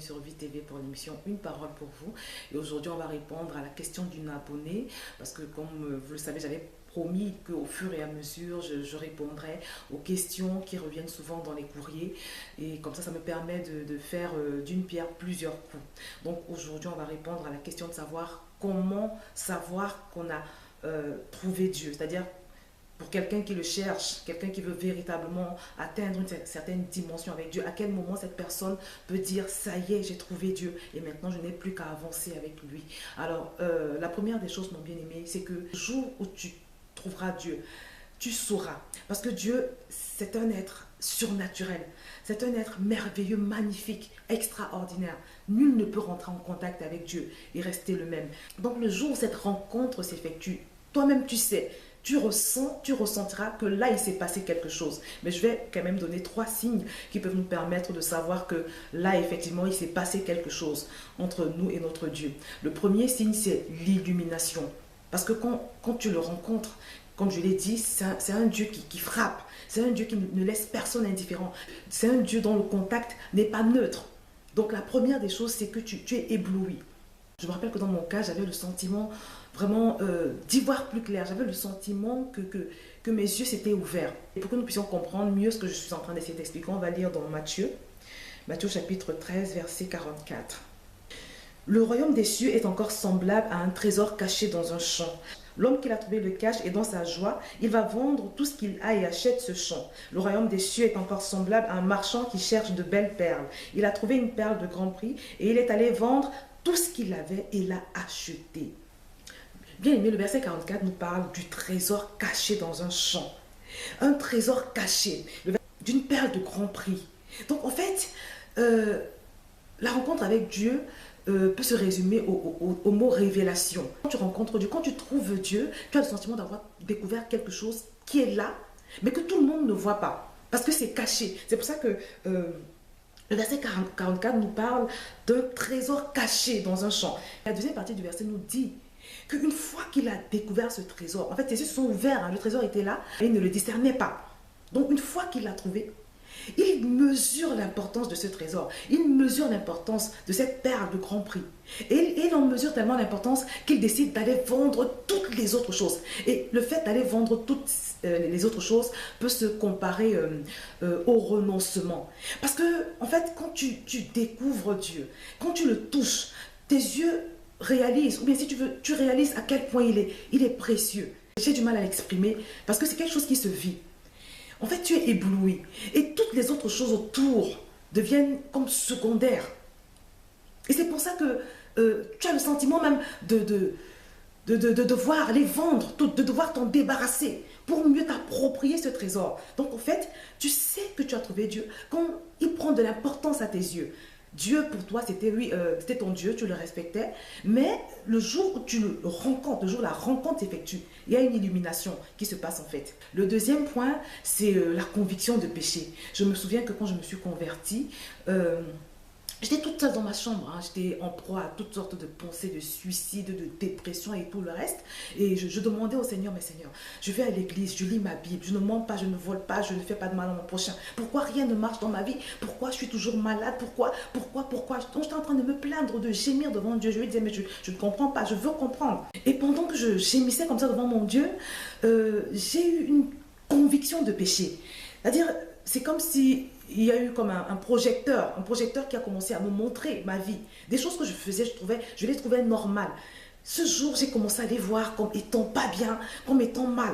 sur Vie TV pour l'émission Une parole pour vous. Et aujourd'hui, on va répondre à la question d'une abonnée parce que comme vous le savez, j'avais promis qu'au fur et à mesure, je répondrai aux questions qui reviennent souvent dans les courriers. Et comme ça me permet de faire d'une pierre plusieurs coups. Donc aujourd'hui, on va répondre à la question de savoir comment savoir qu'on a trouvé Dieu. C'est-à-dire, pour quelqu'un qui le cherche, quelqu'un qui veut véritablement atteindre une certaine dimension avec Dieu, à quel moment cette personne peut dire « ça y est, j'ai trouvé Dieu et maintenant je n'ai plus qu'à avancer avec lui ». Alors, la première des choses, mon bien-aimé, c'est que le jour où tu trouveras Dieu, tu sauras. Parce que Dieu, c'est un être surnaturel. C'est un être merveilleux, magnifique, extraordinaire. Nul ne peut rentrer en contact avec Dieu et rester le même. Donc, le jour où cette rencontre s'effectue, toi-même tu sais, tu ressentiras que là, il s'est passé quelque chose. Mais je vais quand même donner 3 signes qui peuvent nous permettre de savoir que là, effectivement, il s'est passé quelque chose entre nous et notre Dieu. Le premier signe, c'est l'illumination. Parce que quand tu le rencontres, comme je l'ai dit, c'est un Dieu qui frappe. C'est un Dieu qui ne laisse personne indifférent. C'est un Dieu dont le contact n'est pas neutre. Donc la première des choses, c'est que tu es ébloui. Je me rappelle que dans mon cas, j'avais le sentiment vraiment d'y voir plus clair. J'avais le sentiment que mes yeux s'étaient ouverts. Et pour que nous puissions comprendre mieux ce que je suis en train d'essayer d'expliquer, on va lire dans Matthieu chapitre 13, verset 44. Le royaume des cieux est encore semblable à un trésor caché dans un champ. L'homme qui l'a trouvé le cache et dans sa joie, il va vendre tout ce qu'il a et achète ce champ. Le royaume des cieux est encore semblable à un marchand qui cherche de belles perles. Il a trouvé une perle de grand prix et il est allé vendre tout ce qu'il avait et l'a acheté. Bien aimé, le verset 44 nous parle du trésor caché dans un champ. Un trésor caché, d'une perle de grand prix. Donc en fait, la rencontre avec Dieu peut se résumer au mot révélation. Quand tu rencontres Dieu, quand tu trouves Dieu, tu as le sentiment d'avoir découvert quelque chose qui est là, mais que tout le monde ne voit pas. Parce que c'est caché. C'est pour ça que le verset 44 nous parle d'un trésor caché dans un champ. La deuxième partie du verset nous dit qu'une fois qu'il a découvert ce trésor, en fait ses yeux sont ouverts, hein, le trésor était là, et il ne le discernait pas. Donc une fois qu'il l'a trouvé, il mesure l'importance de ce trésor, il mesure l'importance de cette perle de grand prix. Et il en mesure tellement l'importance qu'il décide d'aller vendre toutes les autres choses. Et le fait d'aller vendre toutes les autres choses peut se comparer au renoncement. Parce que, en fait, quand tu découvres Dieu, quand tu le touches, tes yeux réalisent, ou bien si tu veux, tu réalises à quel point il est précieux. J'ai du mal à l'exprimer parce que c'est quelque chose qui se vit. En fait, tu es ébloui. Et toutes les autres choses autour deviennent comme secondaires. Et c'est pour ça que tu as le sentiment même de devoir les vendre, de devoir t'en débarrasser pour mieux t'approprier ce trésor. Donc en fait, tu sais que tu as trouvé Dieu quand il prend de l'importance à tes yeux. Dieu pour toi, c'était ton Dieu, tu le respectais. Mais le jour où tu le rencontres, le jour où la rencontre s'effectue, il y a une illumination qui se passe en fait. Le deuxième point, c'est la conviction de péché. Je me souviens que quand je me suis convertie, j'étais toute seule dans ma chambre, hein. J'étais en proie à toutes sortes de pensées de suicide, de dépression et tout le reste. Et je demandais au Seigneur, mais Seigneur, je vais à l'église, je lis ma Bible, je ne mens pas, je ne vole pas, je ne fais pas de mal à mon prochain. Pourquoi rien ne marche dans ma vie? Pourquoi je suis toujours malade? Pourquoi? Donc j'étais en train de me plaindre, de gémir devant Dieu. Je lui disais, mais je ne comprends pas, je veux comprendre. Et pendant que je gémissais comme ça devant mon Dieu, j'ai eu une conviction de péché. C'est-à-dire, c'est comme si il y a eu comme un projecteur qui a commencé à me montrer ma vie. Des choses que je faisais, je les trouvais normales. Ce jour, j'ai commencé à les voir comme étant pas bien, comme étant mal.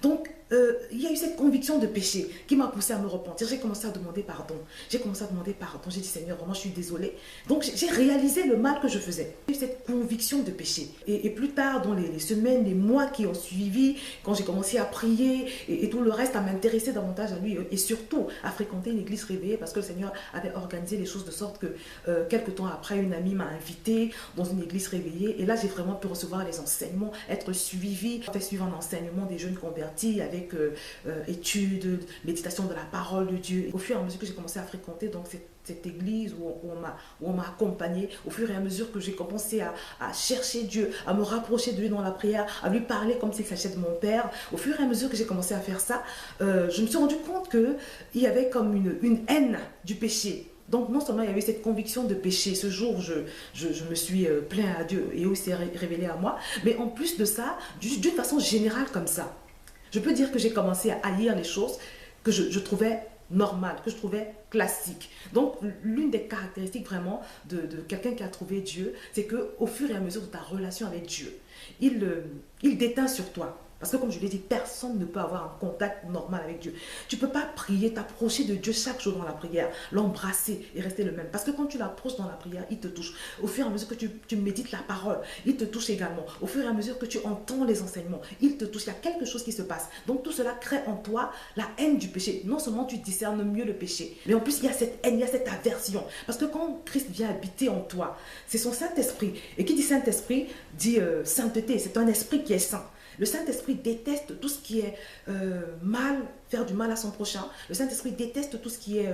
Donc, il y a eu cette conviction de péché qui m'a poussé à me repentir. J'ai commencé à demander pardon. J'ai dit, Seigneur, vraiment, je suis désolée. Donc, j'ai réalisé le mal que je faisais. J'ai eu cette conviction de péché. Et plus tard, dans les semaines, les mois qui ont suivi, quand j'ai commencé à prier et tout le reste, à m'intéresser davantage à lui et surtout à fréquenter une église réveillée parce que le Seigneur avait organisé les choses de sorte que quelques temps après, une amie m'a invitée dans une église réveillée. Et là, j'ai vraiment pu recevoir les enseignements, être suivie. J'ai fait suivre un enseignement des jeunes convertis avec études, méditation de la parole de Dieu. Au fur et à mesure que j'ai commencé à fréquenter donc cette église où on m'a accompagnée, au fur et à mesure que j'ai commencé à chercher Dieu, à me rapprocher de lui dans la prière, à lui parler comme s'il s'agissait de mon Père, au fur et à mesure que j'ai commencé à faire ça, je me suis rendu compte qu'il y avait comme une haine du péché Donc non seulement il y avait cette conviction de péché, ce jour où je me suis plaint à Dieu et où il s'est révélé à moi, mais en plus de ça, d'une façon générale comme ça, je peux dire que j'ai commencé à haïr les choses que je trouvais normales, que je trouvais classiques. Donc l'une des caractéristiques vraiment de quelqu'un qui a trouvé Dieu, c'est qu'au fur et à mesure de ta relation avec Dieu, il déteint sur toi. Parce que comme je l'ai dit, personne ne peut avoir un contact normal avec Dieu. Tu ne peux pas prier, t'approcher de Dieu chaque jour dans la prière, l'embrasser et rester le même. Parce que quand tu l'approches dans la prière, il te touche. Au fur et à mesure que tu médites la parole, il te touche également. Au fur et à mesure que tu entends les enseignements, il te touche. Il y a quelque chose qui se passe. Donc tout cela crée en toi la haine du péché. Non seulement tu discernes mieux le péché, mais en plus il y a cette haine, il y a cette aversion. Parce que quand Christ vient habiter en toi, c'est son Saint-Esprit. Et qui dit Saint-Esprit dit sainteté. C'est un esprit qui est saint. Le Saint-Esprit déteste tout ce qui est mal, faire du mal à son prochain. Le Saint-Esprit déteste tout ce qui est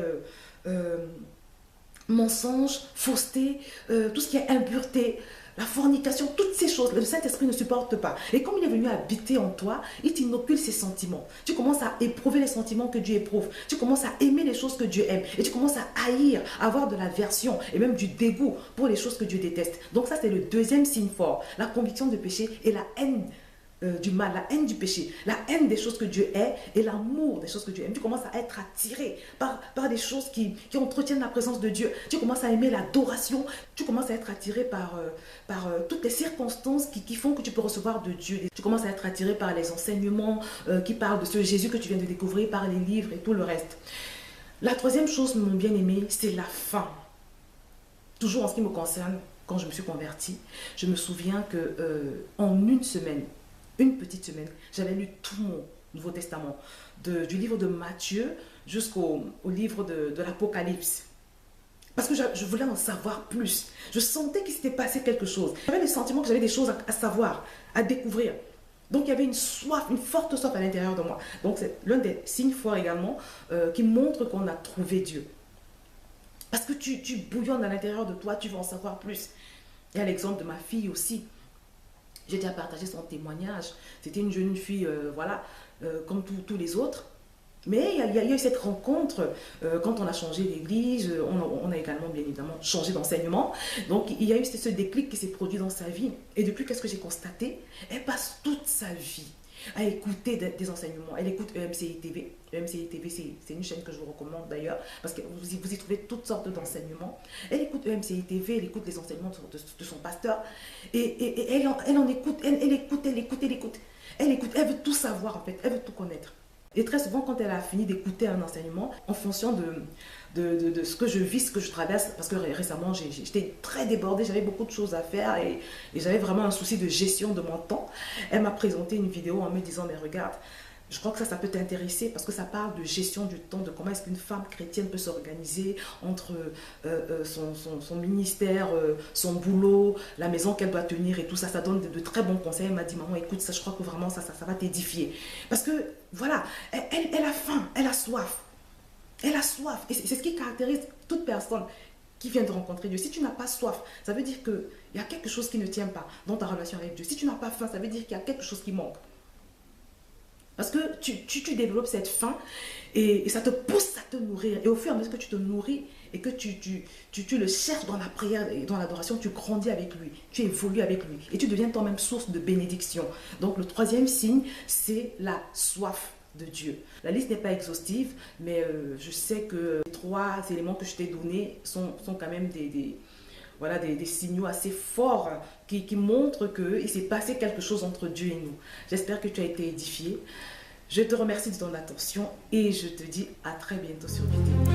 mensonge, fausseté, tout ce qui est impureté, la fornication, toutes ces choses. Le Saint-Esprit ne supporte pas. Et comme il est venu habiter en toi, il t'inocule ses sentiments. Tu commences à éprouver les sentiments que Dieu éprouve. Tu commences à aimer les choses que Dieu aime. Et tu commences à haïr, à avoir de l'aversion et même du dégoût pour les choses que Dieu déteste. Donc ça, c'est le deuxième signe fort. La conviction de péché et la haine du mal, la haine du péché, la haine des choses que Dieu hait et l'amour des choses que Dieu aime. Tu commences à être attiré par des choses qui entretiennent la présence de Dieu. Tu commences à aimer l'adoration. Tu commences à être attiré par toutes les circonstances qui font que tu peux recevoir de Dieu. Tu commences à être attiré par les enseignements qui parlent de ce Jésus que tu viens de découvrir, par les livres et tout le reste. La troisième chose, mon bien-aimé, c'est la faim. Toujours en ce qui me concerne, quand je me suis convertie, je me souviens qu'en une petite semaine, j'avais lu tout mon Nouveau Testament, du livre de Matthieu jusqu'au livre de l'Apocalypse. Parce que je voulais en savoir plus. Je sentais qu'il s'était passé quelque chose. J'avais le sentiment que j'avais des choses à savoir, à découvrir. Donc il y avait une soif, une forte soif à l'intérieur de moi. Donc c'est l'un des signes forts également qui montre qu'on a trouvé Dieu. Parce que tu bouillonnes à l'intérieur de toi, tu veux en savoir plus. Il y a l'exemple de ma fille aussi. J'ai déjà partagé son témoignage. C'était une jeune fille, comme tous les autres. Mais il y a eu cette rencontre quand on a changé d'église. On a également, bien évidemment, changé d'enseignement. Donc, il y a eu ce déclic qui s'est produit dans sa vie. Et depuis, qu'est-ce que j'ai constaté? Elle passe toute sa vie à écouter des enseignements. Elle écoute EMCI TV. EMCI TV, c'est une chaîne que je vous recommande d'ailleurs, parce que vous y trouvez toutes sortes d'enseignements. Elle écoute EMCI TV, elle écoute les enseignements de son pasteur, et elle en écoute, elle écoute. Elle écoute, elle veut tout savoir en fait, elle veut tout connaître. Et très souvent, quand elle a fini d'écouter un enseignement, en fonction de ce que je vis, ce que je traverse, parce que récemment, j'étais très débordée, j'avais beaucoup de choses à faire et j'avais vraiment un souci de gestion de mon temps. Elle m'a présenté une vidéo en me disant, mais regarde, je crois que ça peut t'intéresser parce que ça parle de gestion du temps, de comment est-ce qu'une femme chrétienne peut s'organiser entre son ministère, son boulot, la maison qu'elle doit tenir et tout ça. Ça donne de très bons conseils. Elle m'a dit, maman, écoute, ça, je crois que vraiment ça va t'édifier. Parce que, voilà, elle a faim, elle a soif. Elle a soif. Et c'est ce qui caractérise toute personne qui vient de rencontrer Dieu. Si tu n'as pas soif, ça veut dire qu'il y a quelque chose qui ne tient pas dans ta relation avec Dieu. Si tu n'as pas faim, ça veut dire qu'il y a quelque chose qui manque. Parce que tu développes cette faim et ça te pousse à te nourrir. Et au fur et à mesure que tu te nourris et que tu le cherches dans la prière et dans l'adoration, tu grandis avec lui, tu évolues avec lui et tu deviens toi-même source de bénédiction. Donc le troisième signe, c'est la soif de Dieu. La liste n'est pas exhaustive, mais je sais que les trois éléments que je t'ai donnés sont quand même des signaux assez forts qui montrent qu'il s'est passé quelque chose entre Dieu et nous. J'espère que tu as été édifié. Je te remercie de ton attention et je te dis à très bientôt sur vidéo.